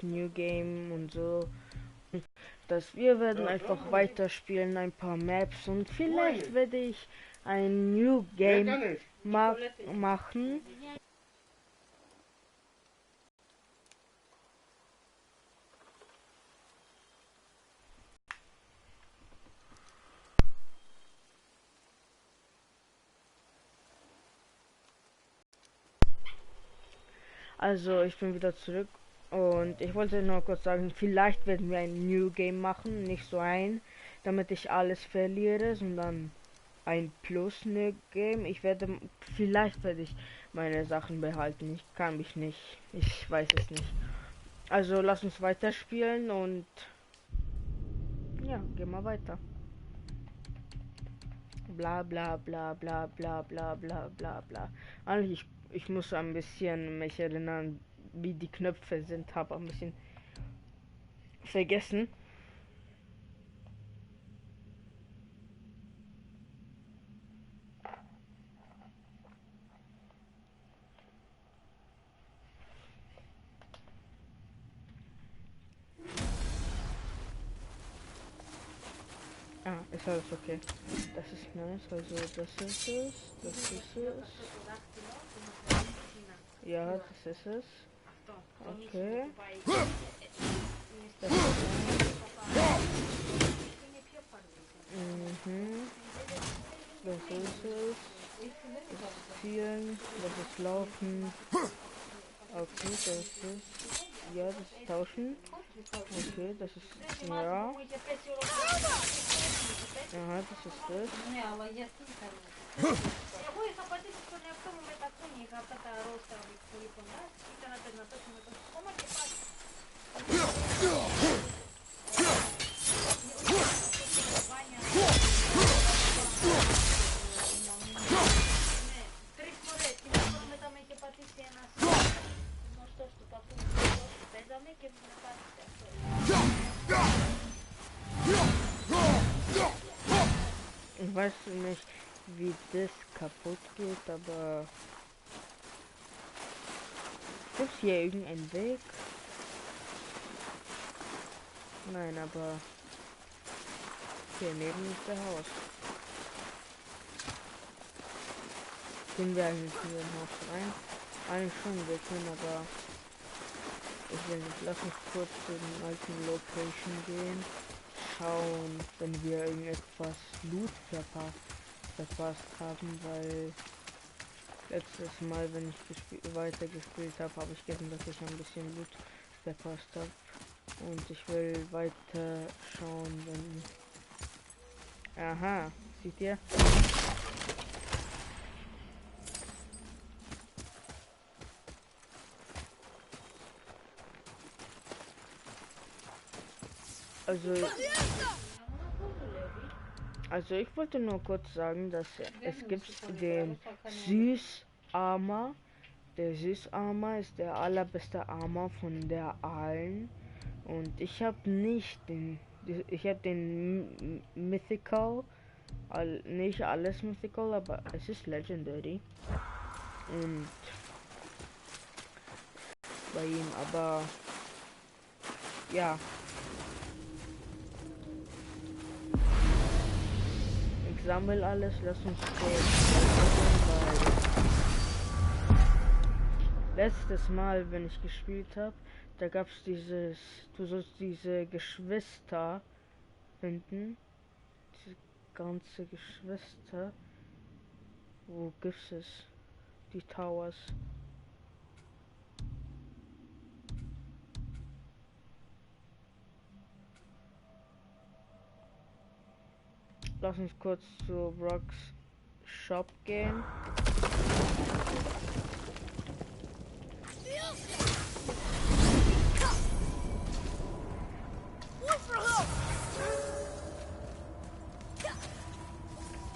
New Game und so. Dass wir werden einfach weiterspielen, ein paar Maps und vielleicht werde ich ein New Game machen. Also ich bin wieder zurück und ich wollte nur kurz sagen, vielleicht werden wir ein New Game machen, nicht so ein, damit ich alles verliere, sondern ein Plus New Game. Vielleicht werde ich meine Sachen behalten. Ich kann mich nicht, ich weiß es nicht. Also lass uns weiterspielen und ja, gehen wir weiter. Bla bla bla bla bla bla bla bla bla. Eigentlich, ich muss ein bisschen mich erinnern, wie die Knöpfe sind, habe ein bisschen vergessen. Ah, ist alles okay. Das ist nice, also das ist es, das ist es. Ja, das ist es. Okay. Das ist es. Mhm. Das ist es. Das ist Zielen, das ist Laufen. Okay, das ist... Ja, das ist Tauschen. Okay, das ist... Ja. Aha, das ist das. Ich weiß nicht, wie das kaputt geht, aber gibt es hier irgendeinen Weg? Nein, aber hier neben ist der Haus. Können wir eigentlich in den Haus rein? Eigentlich schon, wir können, aber ich will nicht. Lass uns kurz zu den alten Location gehen. Schauen, wenn wir irgendetwas Loot verpasst haben, weil letztes Mal, wenn ich weiter gespielt habe, habe ich gesehen, dass ich ein bisschen Loot verpasst habe. Und ich will weiter schauen, wenn... Aha, seht ihr? Also ich wollte nur kurz sagen, dass es gibt den Süßarmer. Der Süßarmer ist der allerbeste Armer von der allen. Und ich habe nicht ich habe den Mythical, nicht alles Mythical, aber es ist Legendary. Und bei ihm, aber ja. Ich sammle alles, lass uns letztes Mal, wenn ich gespielt habe, da gab es du sollst diese Geschwister finden, diese ganze Geschwister. Wo gibt es? Die Towers. Lass uns kurz zu Rocks Shop gehen.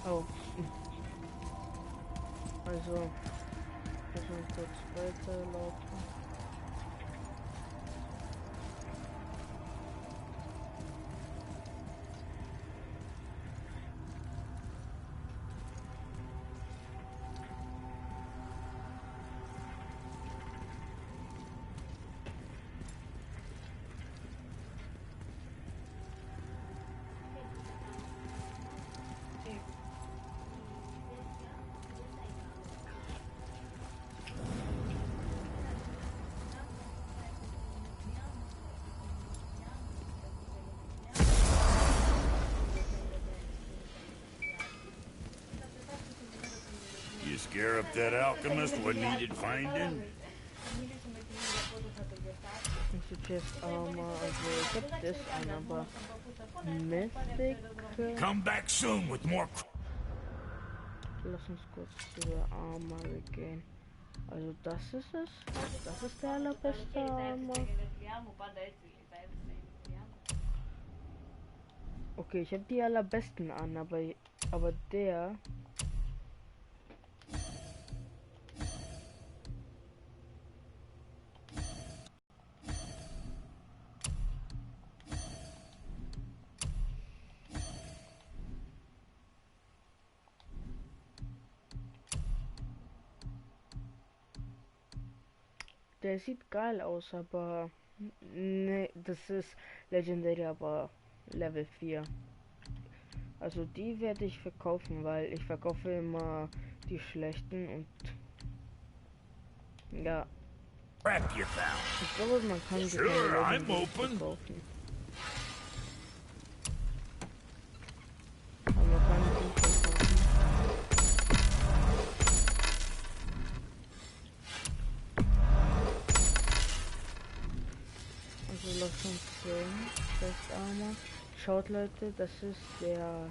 Oh. Also, lass uns kurz weiterlaufen. Scare up that alchemist, what needed finding? Chest Armor, also ich hab das an, aber Mythic. Come back soon with more. Lass uns kurz zur Armor gehen. Also das ist es. Das ist der allerbeste Armor. Okay, ich habe die allerbesten an, aber der. Der sieht geil aus, aber ne, das ist Legendary, aber Level 4. Also die werde ich verkaufen, weil ich verkaufe immer die schlechten und ja. Ich glaube, man kann die verkaufen. Aber man kann die verkaufen. Also lass uns sehen. Chest Armor. Schaut Leute, das ist der.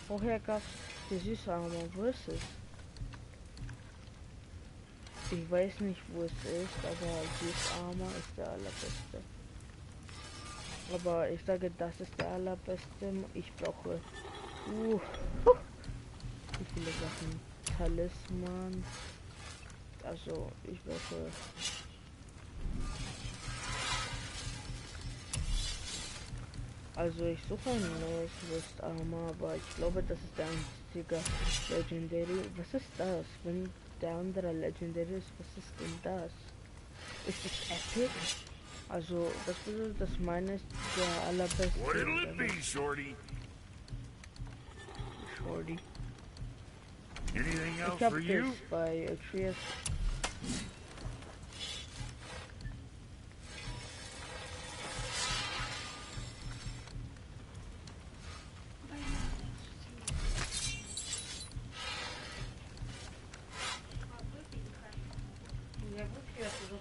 Vorher gab es die süße Armor. Wo ist es? Ich weiß nicht, wo es ist, aber süß Armor ist der allerbeste. Aber ich sage, das ist der allerbeste. Ich brauche wie viele Sachen? Talisman. Also ich brauche ich suche ein neues Wrist Armor, aber ich glaube, das ist der einzige Legendary. Was ist das? Wenn der andere Legendary ist, was ist denn das? Ist das Epic? Also, das bedeutet, dass meine ist der allerbeste. What'll it be, Shorty? Anything else Ich hab for das you? bei Trias.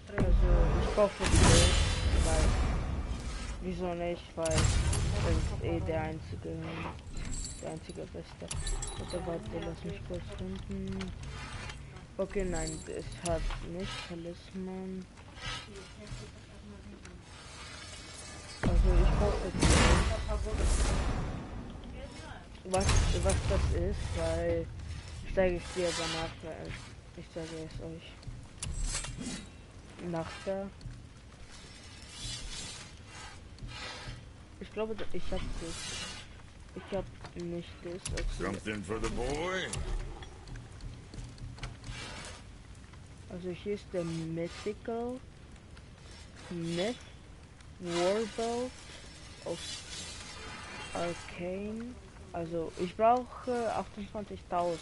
Also, ich kaufe das, weil, wieso nicht, weil das ist eh der einzige Beste. Warte, lass mich kurz finden. Okay, nein, es hat nicht Talisman. Also ich brauche was das ist, weil ich zeige es dir aber nachher. Ich zeige es euch nachher. Ich glaube, ich habe das. Ich habe nicht das. Okay. Something for the boy. Also hier ist der Mythical Myth Warbelt of Arcane. Also ich brauche 28.000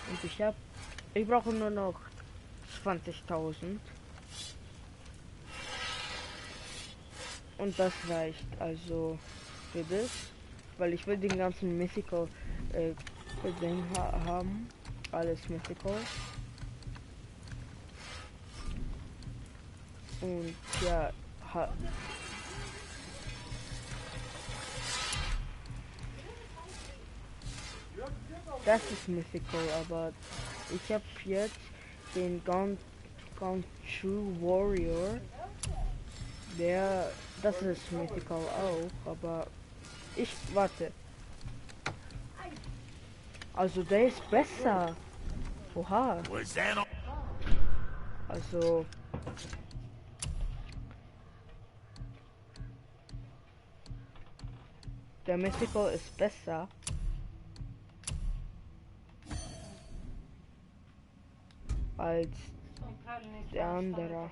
und ich brauche nur noch 20.000 und das reicht also für das, weil ich will den ganzen Mythical Ding haben, alles Mythical. Und ja, das ist Mythical, aber ich habe jetzt den Gone True Warrior. Das ist Mythical auch, aber warte. Also der ist besser. Oha. Also der Mythical ist besser. Als der andere.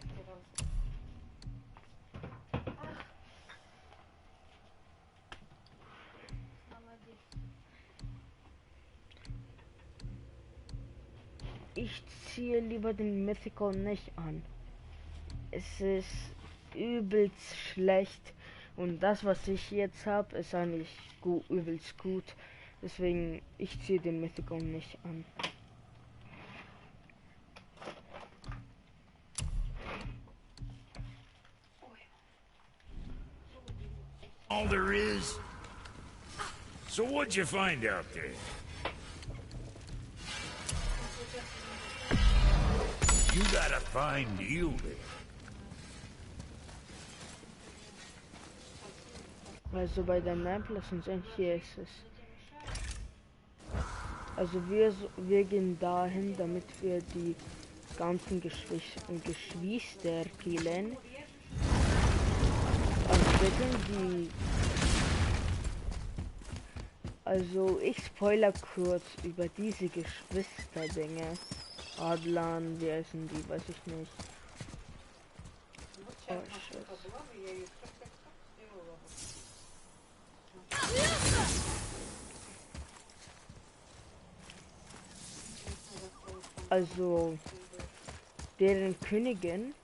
Ich ziehe lieber den Mythical nicht an. Es ist übelst schlecht und das, was ich jetzt habe, ist eigentlich übelst gut. Deswegen, ich ziehe den Mythical nicht an. All there is? So what'd you find out there? You got a fine deal there. Also bei der Map, lass uns endlich, hier ist es. Also wir gehen dahin, damit wir die ganzen Geschwister killen. Also wir können die... Also ich spoiler kurz über diese Geschwister-Dinge. Adlan, wie heißen die, weiß ich nicht. Oh, shit. Also, deren Königin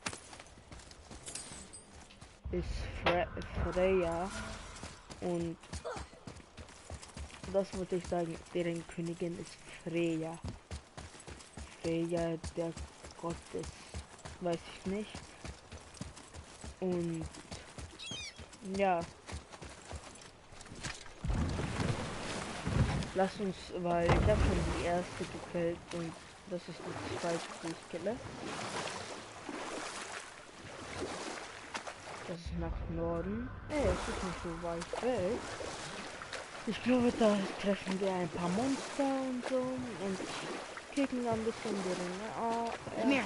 ist Freya und das wollte ich sagen, deren Königin ist Freya. Freya, der Gott ist, weiß ich nicht. Und ja. Lass uns, weil ich habe schon die erste gekillt und das ist die zweite, die ich kille. Das ist nach Norden. Ey, es ist nicht so weit weg. Ich glaube, da treffen wir ein paar Monster und so und kicken ein bisschen deren. Mir,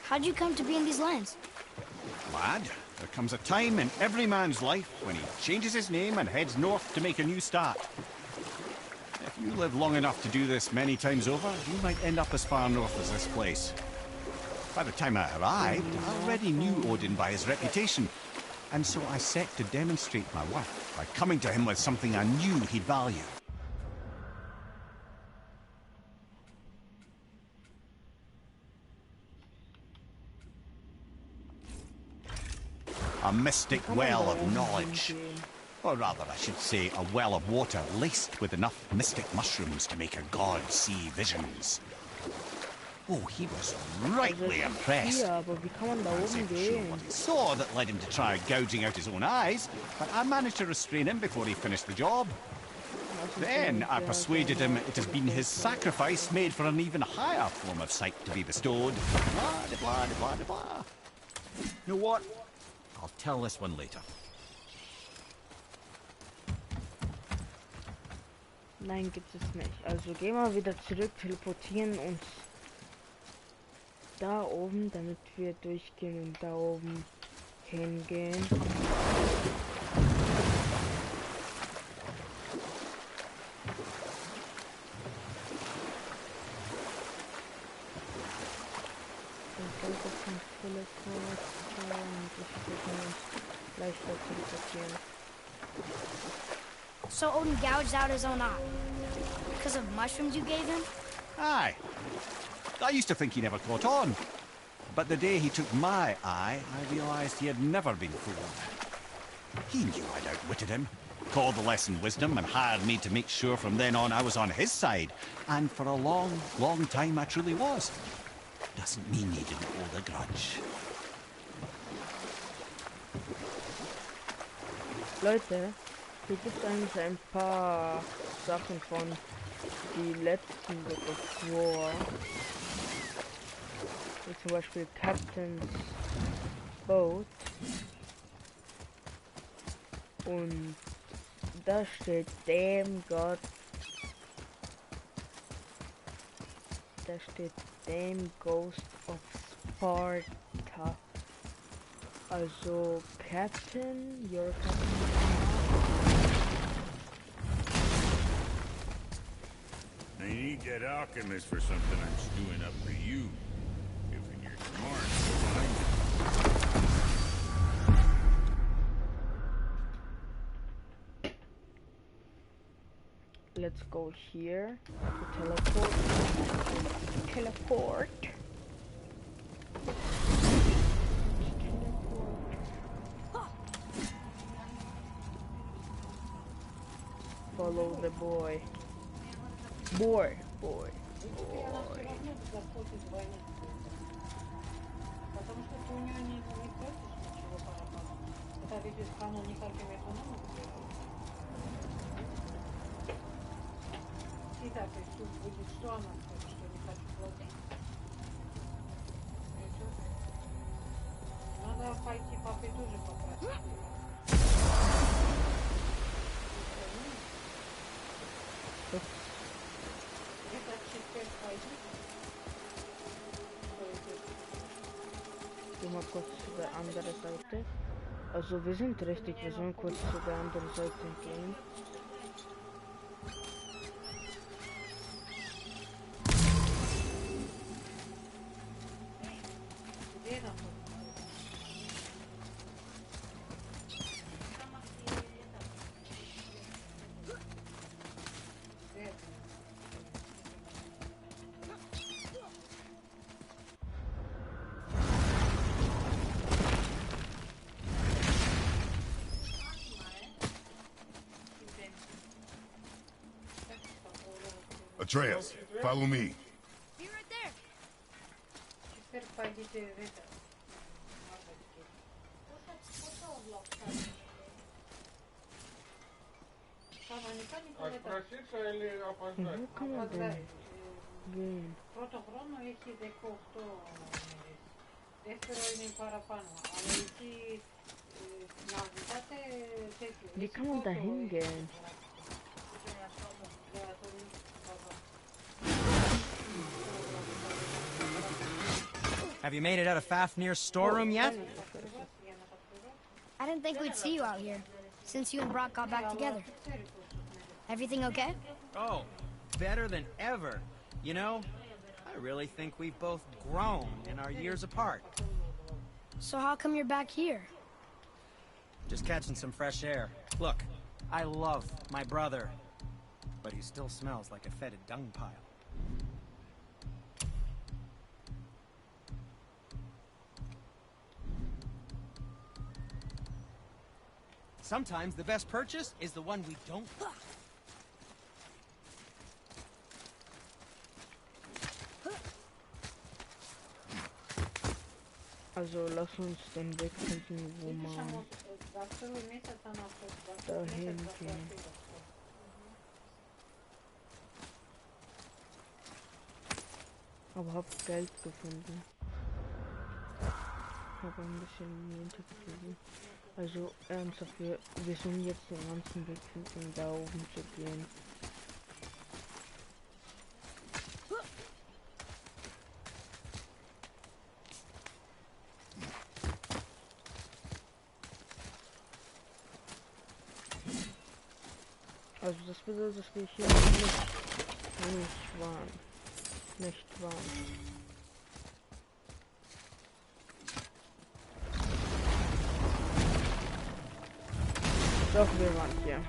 how'd you come to be in these lands? Lad, there comes a time in every man's life when he changes his name and heads north to make a new start. If you live long enough to do this many times over, you might end up as far north as this place. By the time I arrived, I already knew Odin by his reputation, and so I set to demonstrate my worth by coming to him with something I knew he'd value. A mystic well of knowledge. Or rather, I should say, a well of water laced with enough mystic mushrooms to make a god see visions. Oh, he was rightly impressed. Ja, aber wie kann man da oben Sure gehen? what he saw that led him to try gouging out his own eyes, but I managed to restrain him before he finished the job. Then I persuaded him it has been his sacrifice made for an even higher form of sight to be bestowed. Blah, de blah, de blah, de blah. You know what? I'll tell this one later. Nein, gibt es nicht. Also gehen wir wieder zurück, teleportieren uns da oben, damit wir durchgehen und da oben hingehen. So Odin gouged out his own eye because of mushrooms you gave him? Aye. I used to think he never caught on. But the day he took my eye, I realized he had never been fooled. He knew I'd outwitted him, called the lesson wisdom, and hired me to make sure from then on I was on his side. And for a long, long time I truly was. Doesn't mean he didn't hold a grudge. Leute, hier gibt es eigentlich ein paar Sachen von die letzten God of War. Wie zum Beispiel Captain's Boat. Und da steht dem Gott. Da steht dem Ghost of Sparta. Also Captain, your Captain. I need that alchemist for something I'm stewing up for you. If you're smart, you'll find it. Let's go here to teleport. Teleport. Follow the boy. Boy. Потому что ты у нее не просишь ничего парапана. Это ведь канон никаким экономом. И так, и тут будет, что она хочет, что не хочу платить. Надо пойти папе тоже попросить. Это четверг пойдет. Geh mal kurz zu der anderen Seite. Also wir sind richtig, wir sollen kurz zu der anderen Seite gehen. Atreus, follow me. Be right there. Теперь пойдите в это. Wo kann man denn gehen? Πρωτοχρόνο έχει 18 μέρες. Δεύτερο είναι παραπάνω. Αλλά εκεί να ζητάτε τέτοιο. Wie kann man da hingehen? Have you made it out of Fafnir's storeroom yet? I didn't think we'd see you out here, since you and Brock got back together. Everything okay? Oh, better than ever. You know, I really think we've both grown in our years apart. So how come you're back here? Just catching some fresh air. Look, I love my brother, but he still smells like a fetid dung pile. Sometimes the best purchase is the one we don't buy. Also lass uns den Weg finden, wo man dahin gehen. Aber hab Geld gefunden. Habe ein bisschen hintergeblieben. Also ernsthaft, wir sollen jetzt den ganzen Weg finden, da oben zu gehen. Also das bedeutet, dass wir hier nicht waren. Doch, wir waren hier.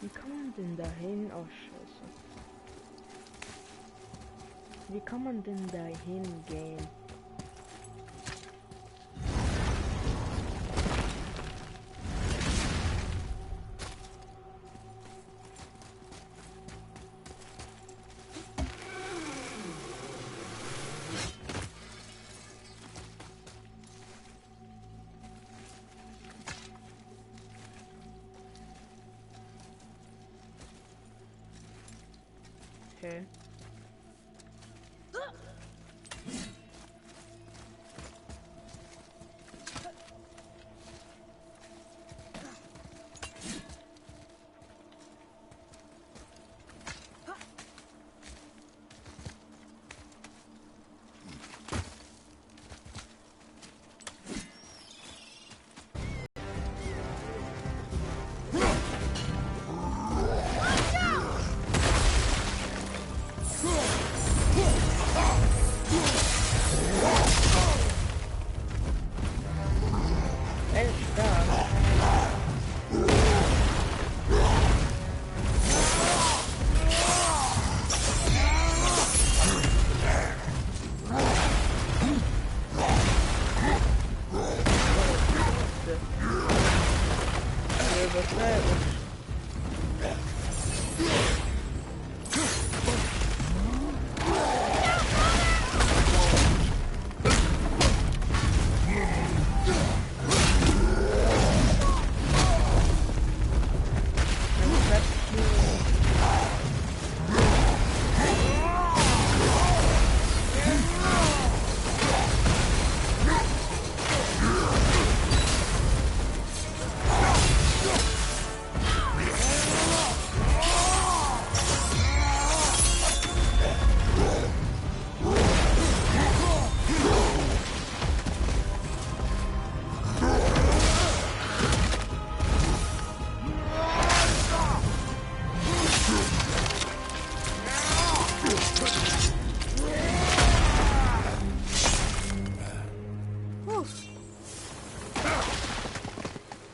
Wie kann man denn dahin? Oh, scheiße. Wie kann man denn dahin gehen? Okay.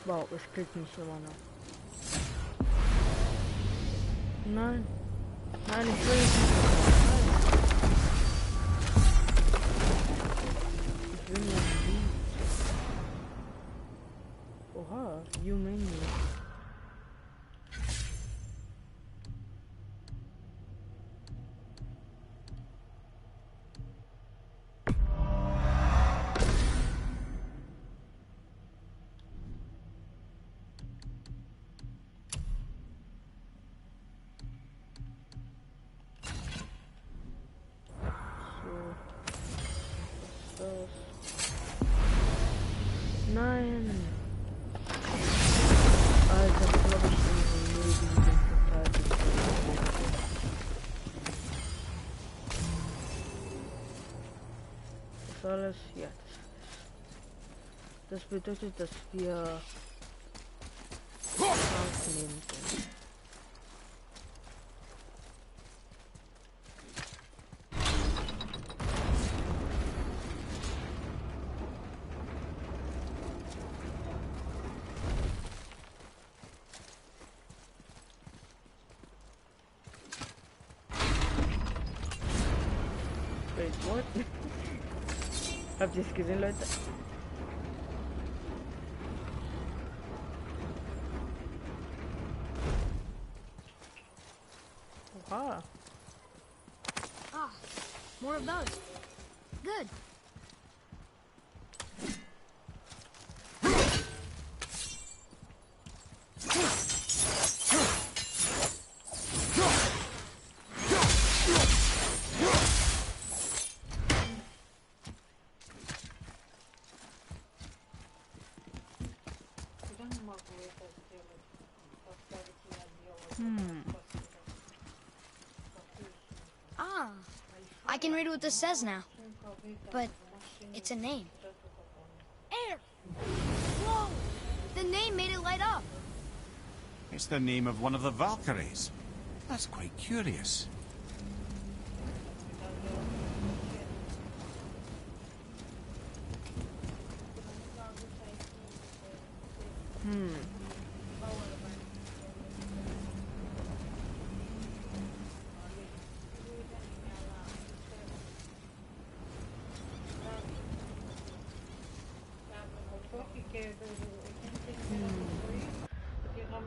Wow, es kriegt mich immer noch. Nein. Nein, ich will es nicht. Ich will nicht. Oha, you menu. Nein! Alter, das glaube ich in den das alles, ja, das bedeutet, dass wir aufnehmen können. What? Habt ihr es gesehen, Leute? Oha. Ah, more of those. Good. Куда не могу это сделать? Поставить и отделать. Ah, I can read what this says now. But it's a name. Air! Whoa! The name made it light up. It's the name of one of the Valkyries. That's quite curious.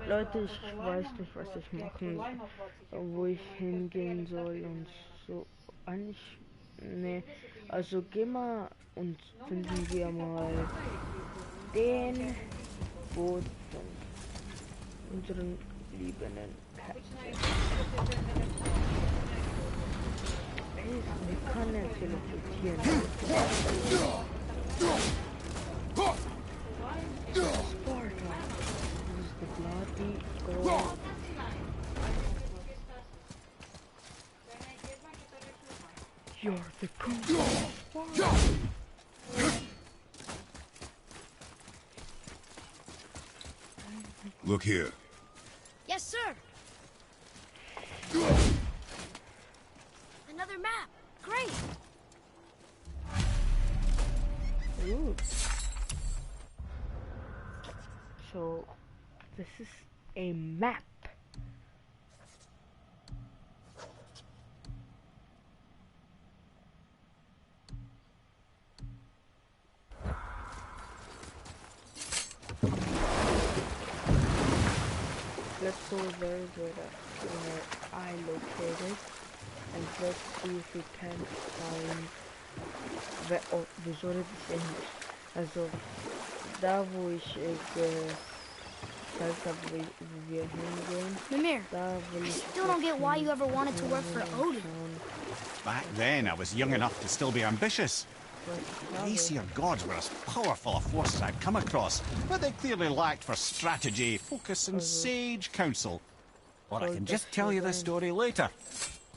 Leute, ich weiß nicht, was ich machen, wo ich hingehen soll und so. Eigentlich, ne, also gehen wir und finden wir mal den Boot von unseren liebenden Katzen. Wie kann er teleportieren? Sparta. Das ist der bloody gold. You're the cool. Look here. Yes, sir. Another map. Great. Ooh. So, this is a map. Let's go there where I located, and let's see if we can find where, oh, wieso redet es Englisch? Also, da wo ich gezeigt habe, wo wir hingehen, Mimir, da will I ich still don't get why you ever wanted to work for Odin. Back then, I was young enough to still be ambitious. The Aesir gods were as powerful a force as I've come across, but they clearly lacked for strategy, focus, and sage counsel. Or I can just tell you the story later.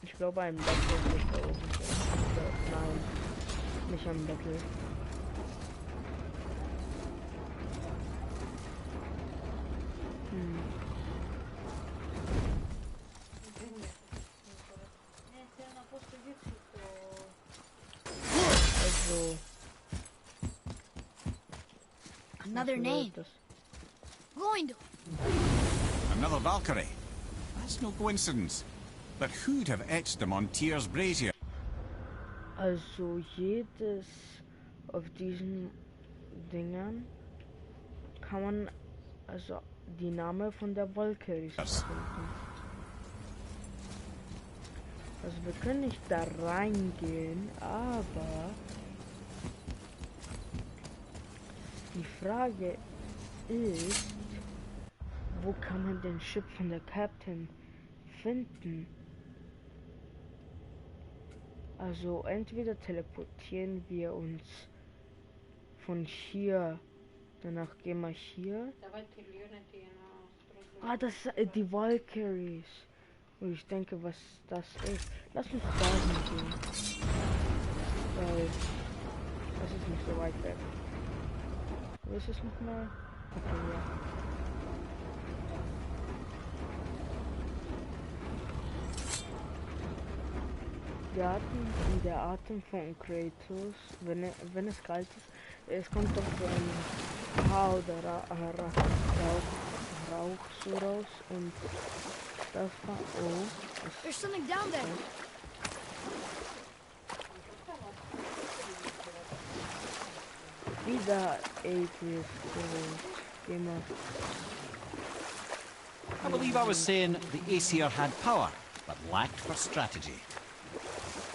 Ich glaube, ein Battle wird da oben sein. Nein, nicht am Battle. Also, Another name. going to? Another Valkyrie. That's no coincidence. But who'd have etched them on Tyr's brazier? Also jedes auf diesen Dingern kann man also die Name von der Valkyrie finden. Also wir können nicht da reingehen, aber die Frage ist, wo kann man den Chip von der Captain finden? Also entweder teleportieren wir uns von hier, danach gehen wir hier. Ah, das ist die Valkyries. Und ich denke, was das ist. Lass uns da hingehen. Weil das ist nicht so weit weg. Wo ist es nochmal? Okay, ja. Der Atem von Kratos, wenn es kalt ist, es kommt doch von Haar oder Rauch so raus und das war There's something down there. Wieder Aegis und I believe I was saying the Aesir had power, but lacked for strategy.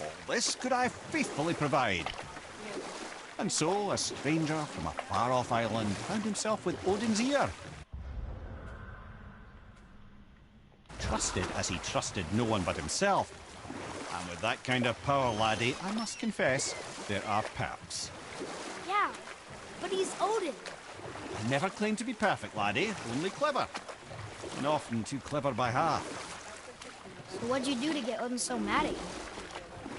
All this could I faithfully provide. And so, a stranger from a far-off island found himself with Odin's ear. Trusted as he trusted no one but himself. And with that kind of power, laddie, I must confess, there are perks. Yeah, but he's Odin. I never claimed to be perfect, laddie, only clever. And often too clever by half. So what'd you do to get Odin so mad at you?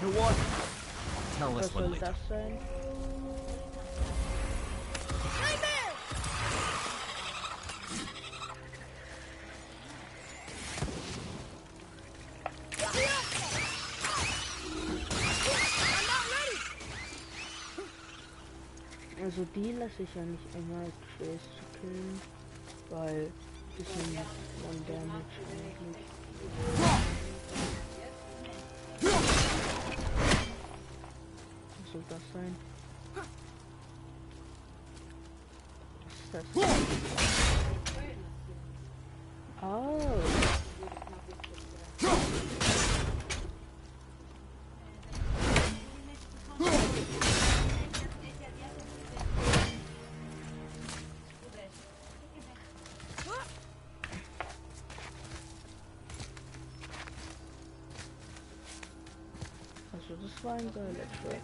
You know what? I'll tell this one later. Also die lasse ich ja nicht immer Trace zu killen, weil die sind One Damage eigentlich. Was soll das sein? Was ist das? Oh. Also das war ein geiler Track.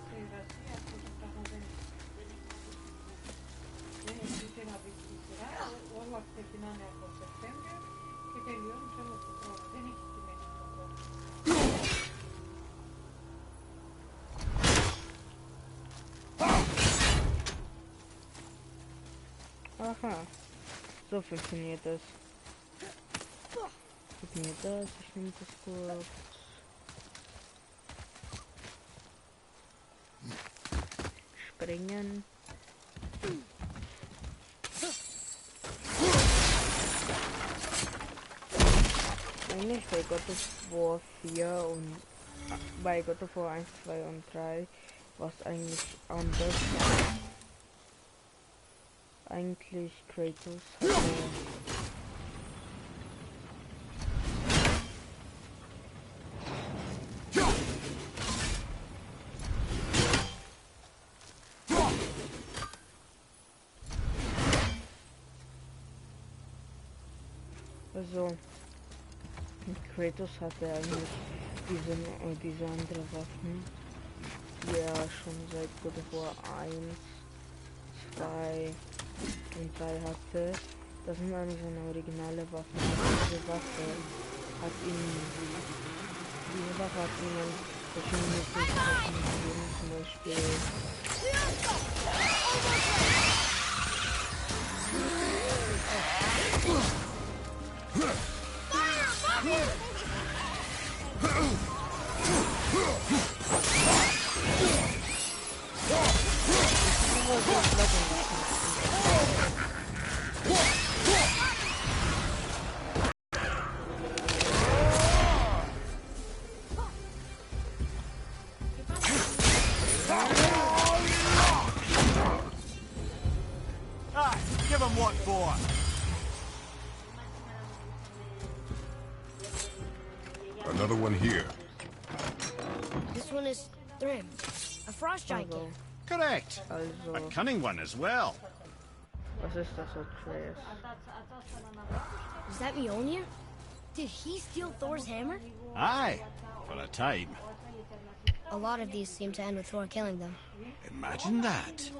Aha, so funktioniert das. Gib mir das, ich nehme das kurz. Springen. Eigentlich bei God of War 4 und bei God of War 1, 2 und 3 war es eigentlich anders. Eigentlich Kratos also Kratos hatte eigentlich diese andere Waffen, die er schon seit God of War 1, 2 und 3 hatte. Das sind eigentlich seine originale Waffen. Diese Waffe hat ihn verschiedene Fähigkeiten gegeben, zum Beispiel Ah, give him what for? Another one here. This one is Thrym, a frost giant Also, kid. Correct. A also, cunning one as well. was ist das so Atreus? Is that Mjolnir? Did he steal Thor's hammer? Aye, for a time. A lot of these seem to end with Thor killing them. Imagine that.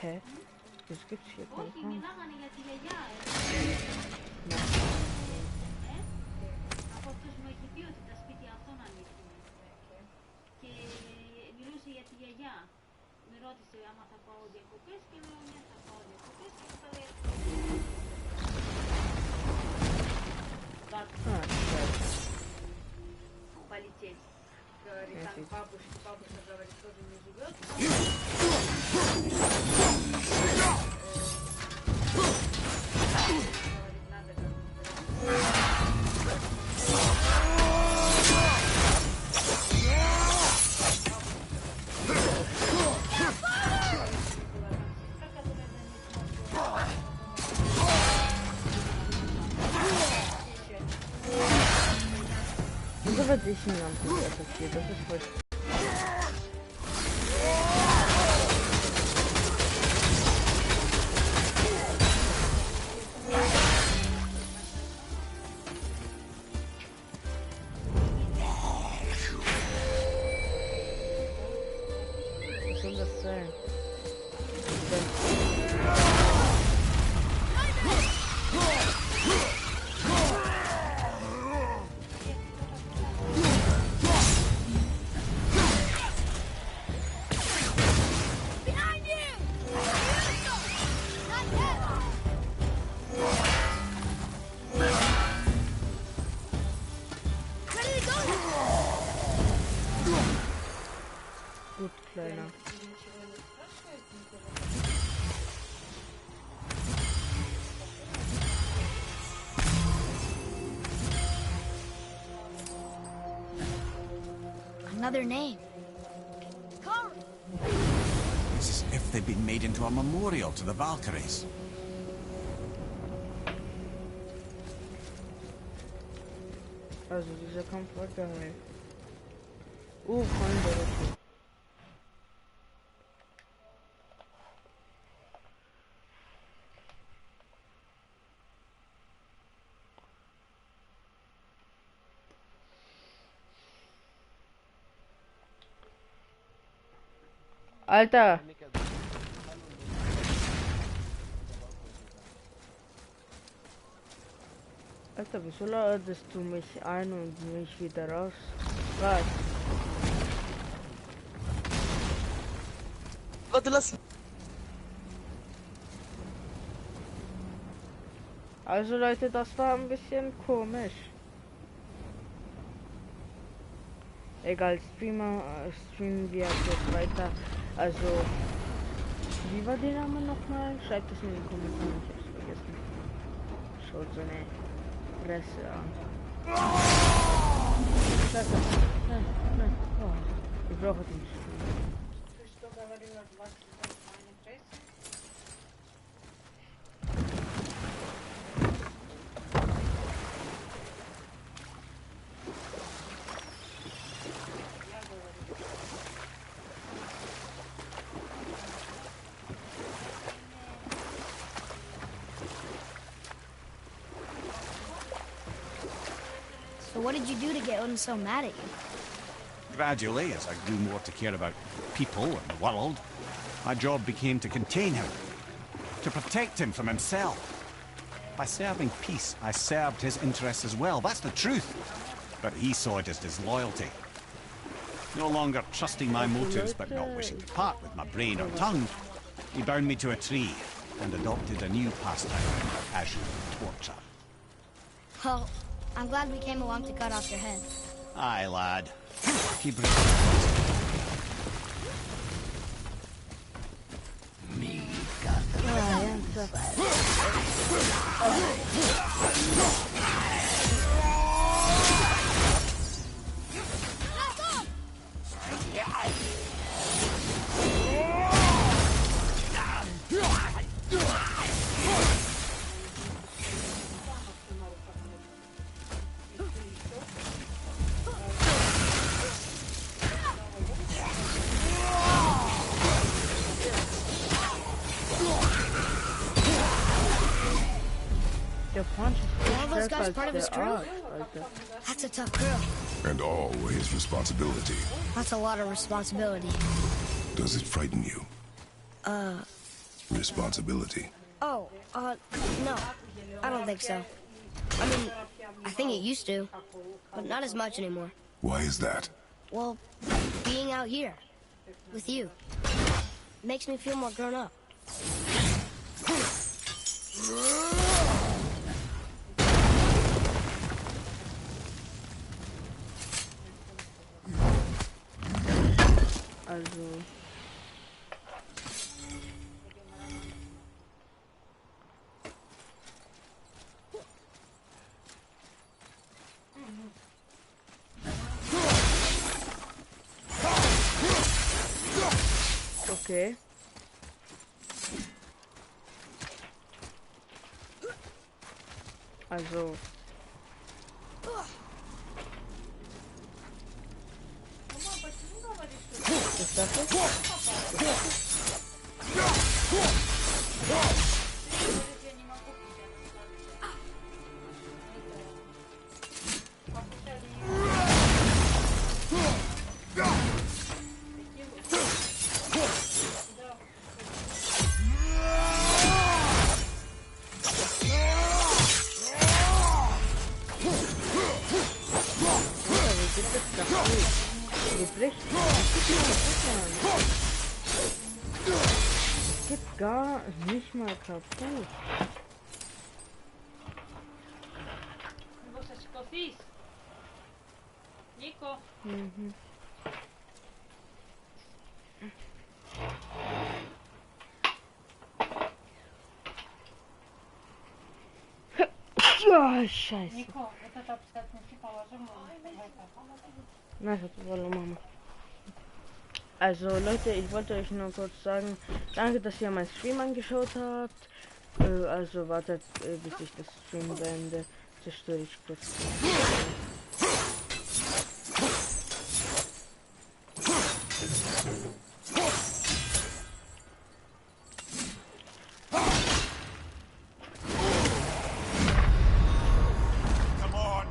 Hä? Das gibt's hier keine Ahnung. Полететь. Говорит, там бабушка говорит, тоже не живет. Говорит, надо Wieso wird ich ein Lampen attackiert? Das ist voll. Was soll das sein? Behind you! Not yet! Ready to go now! Gut, Kleiner. Another name. Carl! It's as if they'd been made into a memorial to the Valkyries. Also dieser Kampf war geil. Freunde. Alter! Alter, wieso ladest du mich ein und mich wieder raus? Was? Warte, lass. Also Leute, das war ein bisschen komisch. Egal, streamen wir jetzt weiter. Also, wie war der Name nochmal? Schreibt es mir in den Kommentaren, ich hab's vergessen. Schaut seine Fresse an. Scheiße. Nein, nein. Oh, ich brauche den Stream. Ты что говорила, 20 meine Presse? So what did you do to get Odin so mad at you? Gradually, as I grew more to care about people and the world, my job became to contain him, to protect him from himself. By serving peace, I served his interests as well. That's the truth. But he saw it as disloyalty. No longer trusting my motives, but not wishing to part with my brain or tongue, he bound me to a tree and adopted a new pastime, casual torture. Well, I'm glad we came along to cut off your head. Aye, lad. Keep it. Well, Der Punch ist All those stärker guys als part of his der crew? Arsch, Alter. That's a tough crew. And always responsibility. That's a lot of responsibility. Does it frighten you? Responsibility. Oh, no. I don't think so. I mean, I think it used to, but not as much anymore. Why is that? Well, being out here with you makes me feel more grown up. Also. Okay. Also. Ist das jetzt? Geht gar nicht mal kaputt. Vos escocís. Nico. Mhm. Ja, scheiße. Nico, этот обстоятельный положим в это. Na, das wollen wir machen. Also Leute, ich wollte euch nur kurz sagen, danke, dass ihr meinen Stream angeschaut habt. Also wartet, bis ich das Stream beende. Zerstöre ich kurz.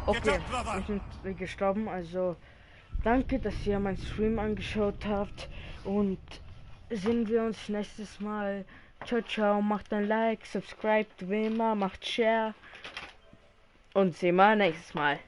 Okay, wir sind gestorben, also danke, dass ihr meinen Stream angeschaut habt und sehen wir uns nächstes Mal. Ciao, ciao, macht ein Like, subscribt wie immer, macht Share und sehen wir nächstes Mal.